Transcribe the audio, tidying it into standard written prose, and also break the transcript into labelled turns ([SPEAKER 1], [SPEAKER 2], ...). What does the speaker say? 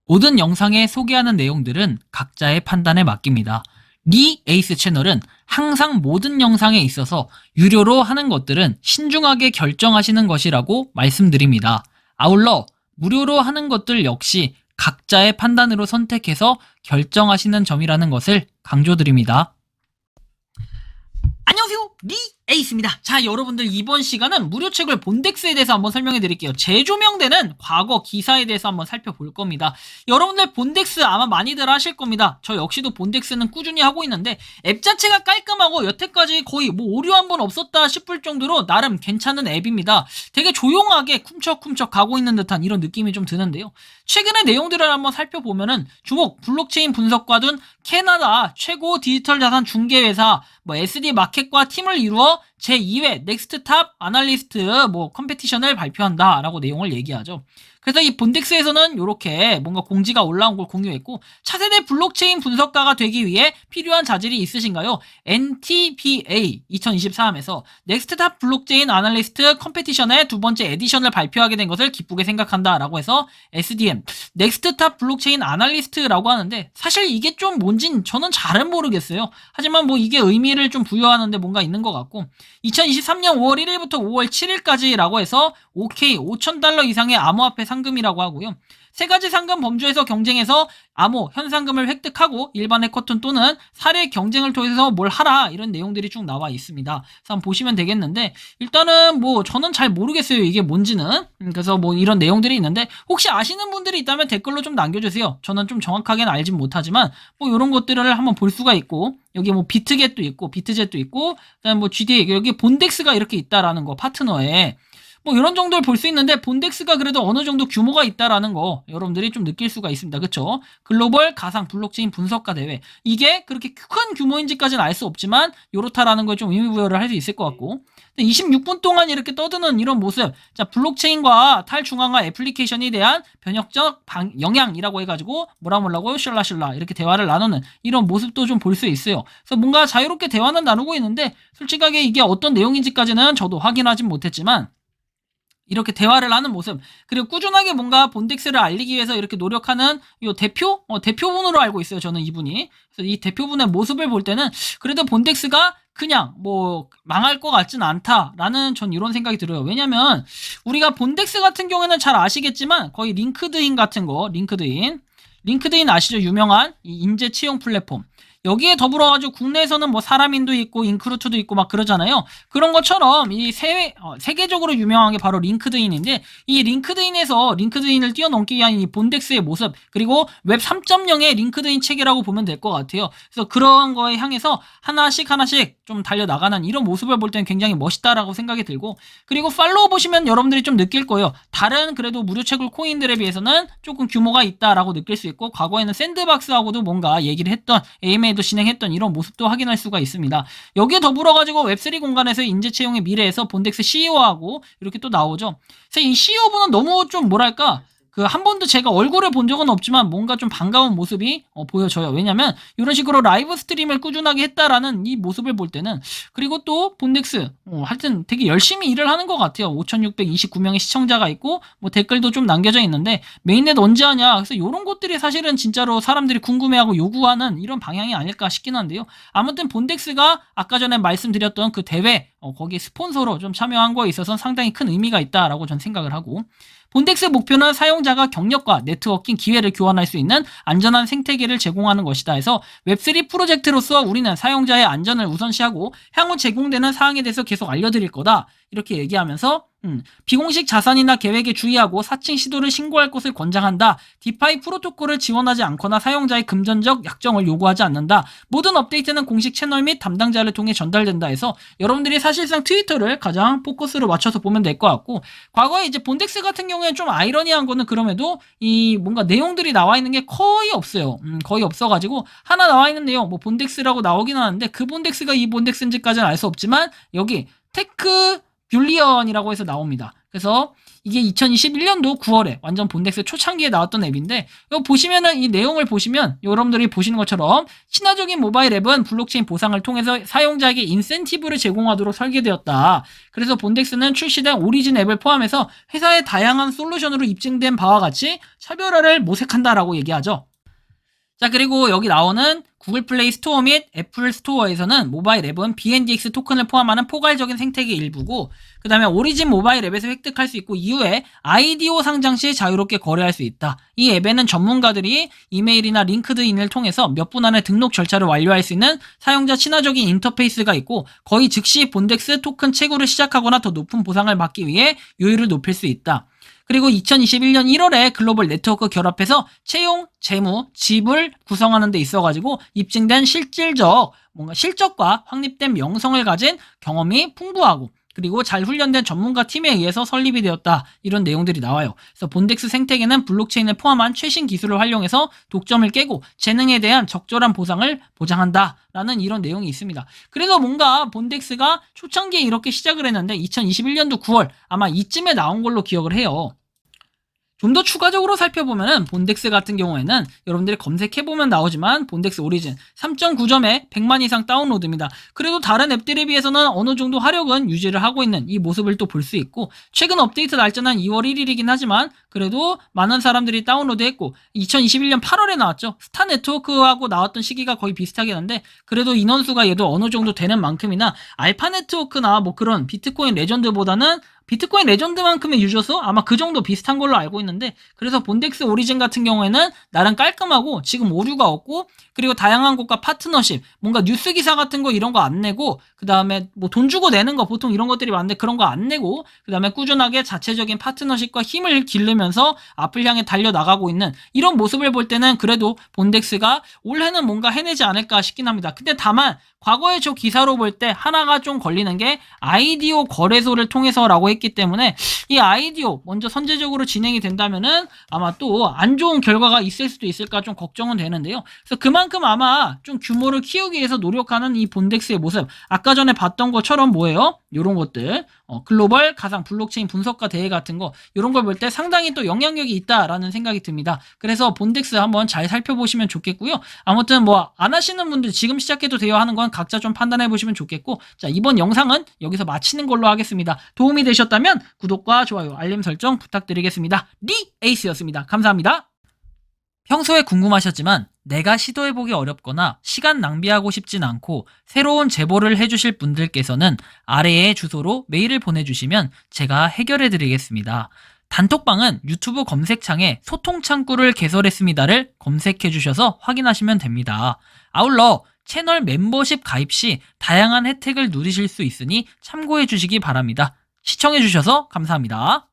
[SPEAKER 1] 모든 영상에 소개하는 내용들은 각자의 판단에 맡깁니다. 리 에이스 채널은 항상 모든 영상에 있어서 유료로 하는 것들은 신중하게 결정하시는 것이라고 말씀드립니다. 아울러 무료로 하는 것들 역시 각자의 판단으로 선택해서 결정하시는 점이라는 것을 강조드립니다. 안녕하세요, 리 에이스입니다. 자, 여러분들 이번 시간은 무료책을 본덱스에 대해서 한번 설명해 드릴게요. 재조명되는 과거 기사에 대해서 한번 살펴볼 겁니다. 여러분들 본덱스 아마 많이들 하실 겁니다. 저 역시도 본덱스는 꾸준히 하고 있는데 앱 자체가 깔끔하고 여태까지 거의 뭐 오류 한 번 없었다 싶을 정도로 나름 괜찮은 앱입니다. 되게 조용하게 쿰척쿰척 가고 있는 듯한 이런 느낌이 좀 드는데요. 최근의 내용들을 한번 살펴보면은 주목 블록체인 분석과는 캐나다 최고 디지털 자산 중개회사 SD 마켓과 팀을 이루어 제2회 넥스트탑 아날리스트 컴페티션을 발표한다 라고 내용을 얘기하죠. 그래서 이 본덱스에서는 이렇게 뭔가 공지가 올라온 걸 공유했고, 차세대 블록체인 분석가가 되기 위해 필요한 자질이 있으신가요? NTPA 2023에서 넥스트탑 블록체인 아날리스트 컴페티션의 두 번째 에디션을 발표하게 된 것을 기쁘게 생각한다 라고 해서 SDM 넥스트탑 블록체인 아날리스트라고 하는데, 사실 이게 좀 뭔진 저는 잘은 모르겠어요. 하지만 뭐 이게 의미를 좀 부여하는데 뭔가 있는 것 같고, 2023년 5월 1일부터 5월 7일까지라고 해서 OK $5,000 이상의 암호화폐 상금이라고 하고요. 세 가지 상금 범주에서 경쟁해서 암호, 현상금을 획득하고 일반 해커톤 또는 사례 경쟁을 통해서 뭘 하라, 이런 내용들이 쭉 나와 있습니다. 그래서 한번 보시면 되겠는데, 일단은 뭐 저는 잘 모르겠어요, 이게 뭔지는. 그래서 뭐 이런 내용들이 있는데 혹시 아시는 분들이 있다면 댓글로 좀 남겨주세요. 저는 좀 정확하게는 알진 못하지만 뭐 이런 것들을 한번 볼 수가 있고, 여기 뭐 비트겟도 있고 비트젯도 있고, 그다음 뭐 GDA, 여기 본덱스가 이렇게 있다라는 거, 파트너에 뭐 이런 정도를 볼 수 있는데, 본덱스가 그래도 어느 정도 규모가 있다라는 거 여러분들이 좀 느낄 수가 있습니다. 그쵸? 글로벌 가상 블록체인 분석가 대회, 이게 그렇게 큰 규모인지까지는 알 수 없지만 요렇다라는 걸 좀 의미부여를 할 수 있을 것 같고, 26분 동안 이렇게 떠드는 이런 모습, 자, 블록체인과 탈중앙화 애플리케이션에 대한 변혁적 영향이라고 해가지고 뭐라고 슐라슐라 이렇게 대화를 나누는 이런 모습도 좀 볼 수 있어요. 그래서 뭔가 자유롭게 대화는 나누고 있는데, 솔직하게 이게 어떤 내용인지까지는 저도 확인하진 못했지만 이렇게 대화를 하는 모습, 그리고 꾸준하게 뭔가 본덱스를 알리기 위해서 이렇게 노력하는 이 대표분으로 알고 있어요, 저는 이분이. 그래서 이 대표분의 모습을 볼 때는 그래도 본덱스가 그냥 뭐 망할 것 같진 않다라는 전 이런 생각이 들어요. 왜냐면 우리가 본덱스 같은 경우에는 잘 아시겠지만 거의 링크드인 같은 거, 링크드인 아시죠? 유명한 이 인재 채용 플랫폼. 여기에 더불어가지고 국내에서는 뭐 사람인도 있고 인크루트도 있고 막 그러잖아요. 그런 것처럼 이 세계적으로 유명한 게 바로 링크드인인데, 이 링크드인에서 링크드인을 뛰어넘기 위한 이 본덱스의 모습, 그리고 웹 3.0의 링크드인 체계라고 보면 될 것 같아요. 그래서 그런 거에 향해서 하나씩 좀 달려나가는 이런 모습을 볼 때는 굉장히 멋있다라고 생각이 들고, 그리고 팔로우 보시면 여러분들이 좀 느낄 거예요. 다른 그래도 무료채굴 코인들에 비해서는 조금 규모가 있다라고 느낄 수 있고, 과거에는 샌드박스하고도 뭔가 얘기를 했던, AMA도 진행했던 이런 모습도 확인할 수가 있습니다. 여기에 더불어가지고 웹3 공간에서 인재 채용의 미래에서 본덱스 CEO하고 이렇게 또 나오죠. 그래서 이 CEO분은 너무 좀 뭐랄까, 한 번도 제가 얼굴을 본 적은 없지만 뭔가 좀 반가운 모습이 보여져요. 왜냐면 이런 식으로 라이브 스트림을 꾸준하게 했다라는 이 모습을 볼 때는, 그리고 또 본덱스 하여튼 되게 열심히 일을 하는 것 같아요. 5,629명의 시청자가 있고 뭐 댓글도 좀 남겨져 있는데, 메인넷 언제 하냐, 그래서 이런 것들이 사실은 진짜로 사람들이 궁금해하고 요구하는 이런 방향이 아닐까 싶긴 한데요. 아무튼 본덱스가 아까 전에 말씀드렸던 그 대회, 거기 스폰서로 좀 참여한 거에 있어서는 상당히 큰 의미가 있다라고 전 생각을 하고, 본덱스 목표는 사용자가 경력과 네트워킹 기회를 교환할 수 있는 안전한 생태계를 제공하는 것이다 해서, 웹3 프로젝트로서 우리는 사용자의 안전을 우선시하고 향후 제공되는 사항에 대해서 계속 알려드릴 거다, 이렇게 얘기하면서 비공식 자산이나 계획에 주의하고 사칭 시도를 신고할 것을 권장한다. 디파이 프로토콜을 지원하지 않거나 사용자의 금전적 약정을 요구하지 않는다. 모든 업데이트는 공식 채널 및 담당자를 통해 전달된다 해서, 여러분들이 사실상 트위터를 가장 포커스로 맞춰서 보면 될 것 같고, 과거에 이제 본덱스 같은 경우에 좀 아이러니한 거는 그럼에도 이 뭔가 내용들이 나와 있는 게 거의 없어요. 거의 없어가지고 하나 나와 있는 내용 뭐 본덱스라고 나오긴 하는데, 그 본덱스가 이 본덱스인지까지는 알 수 없지만 여기 테크 뷰리언이라고 해서 나옵니다. 그래서 이게 2021년도 9월에 완전 본덱스 초창기에 나왔던 앱인데 이거 보시면은 이 내용을 보시면 여러분들이 보시는 것처럼 친화적인 모바일 앱은 블록체인 보상을 통해서 사용자에게 인센티브를 제공하도록 설계되었다. 그래서 본덱스는 출시된 오리진 앱을 포함해서 회사의 다양한 솔루션으로 입증된 바와 같이 차별화를 모색한다라고 얘기하죠. 자, 그리고 여기 나오는 구글 플레이 스토어 및 애플 스토어에서는 모바일 앱은 BNDX 토큰을 포함하는 포괄적인 생태계 일부고, 그 다음에 오리진 모바일 앱에서 획득할 수 있고, 이후에 IDO 상장 시 자유롭게 거래할 수 있다. 이 앱에는 전문가들이 이메일이나 링크드인을 통해서 몇 분 안에 등록 절차를 완료할 수 있는 사용자 친화적인 인터페이스가 있고, 거의 즉시 본덱스 토큰 채굴을 시작하거나 더 높은 보상을 받기 위해 요율을 높일 수 있다. 그리고 2021년 1월에 글로벌 네트워크 결합해서 채용, 재무, 지불 구성하는 데 있어가지고 입증된 실질적 뭔가 실적과 확립된 명성을 가진 경험이 풍부하고 그리고 잘 훈련된 전문가 팀에 의해서 설립이 되었다. 이런 내용들이 나와요. 그래서 본덱스 생태계는 블록체인을 포함한 최신 기술을 활용해서 독점을 깨고 재능에 대한 적절한 보상을 보장한다. 라는 이런 내용이 있습니다. 그래서 뭔가 본덱스가 초창기에 이렇게 시작을 했는데 2021년도 9월 아마 이쯤에 나온 걸로 기억을 해요. 좀 더 추가적으로 살펴보면은 본덱스 같은 경우에는 여러분들이 검색해보면 나오지만 본덱스 오리진 3.9점에 100만 이상 다운로드입니다. 그래도 다른 앱들에 비해서는 어느 정도 화력은 유지를 하고 있는 이 모습을 또 볼 수 있고, 최근 업데이트 날짜는 2월 1일이긴 하지만 그래도 많은 사람들이 다운로드했고 2021년 8월에 나왔죠. 스타 네트워크하고 나왔던 시기가 거의 비슷하긴 한데 그래도 인원수가 얘도 어느 정도 되는 만큼이나 알파 네트워크나 뭐 그런 비트코인 레전드보다는 비트코인 레전드만큼의 유저수 아마 그 정도 비슷한 걸로 알고 있는데, 그래서 본덱스 오리진 같은 경우에는 나름 깔끔하고 지금 오류가 없고, 그리고 다양한 곳과 파트너십, 뭔가 뉴스 기사 같은 거 이런 거 안 내고, 그 다음에 뭐 돈 주고 내는 거 보통 이런 것들이 많은데 그런 거 안 내고, 그 다음에 꾸준하게 자체적인 파트너십과 힘을 기르면서 앞을 향해 달려나가고 있는 이런 모습을 볼 때는 그래도 본덱스가 올해는 뭔가 해내지 않을까 싶긴 합니다. 근데 다만 과거에 저 기사로 볼 때 하나가 좀 걸리는 게 IDO 거래소를 통해서라고 했기 때문에 이 IDO 먼저 선제적으로 진행이 된다면은 아마 또 안 좋은 결과가 있을 수도 있을까 좀 걱정은 되는데요. 그래서 그만큼 아마 좀 규모를 키우기 위해서 노력하는 이 본덱스의 모습, 아까 전에 봤던 것처럼 뭐예요? 이런 것들, 글로벌 가상 블록체인 분석가 대회 같은 거 이런 걸 볼 때 상당히 또 영향력이 있다라는 생각이 듭니다. 그래서 본덱스 한번 잘 살펴보시면 좋겠고요. 아무튼 뭐 안 하시는 분들 지금 시작해도 돼요 하는 건 각자 좀 판단해 보시면 좋겠고, 자, 이번 영상은 여기서 마치는 걸로 하겠습니다. 도움이 되셨다면 구독과 좋아요, 알림 설정 부탁드리겠습니다. 리에이스였습니다. 감사합니다. 평소에 궁금하셨지만 내가 시도해보기 어렵거나 시간 낭비하고 싶진 않고 새로운 제보를 해주실 분들께서는 아래의 주소로 메일을 보내주시면 제가 해결해드리겠습니다. 단톡방은 유튜브 검색창에 소통창구를 개설했습니다를 검색해주셔서 확인하시면 됩니다. 아울러 채널 멤버십 가입 시 다양한 혜택을 누리실 수 있으니 참고해주시기 바랍니다. 시청해주셔서 감사합니다.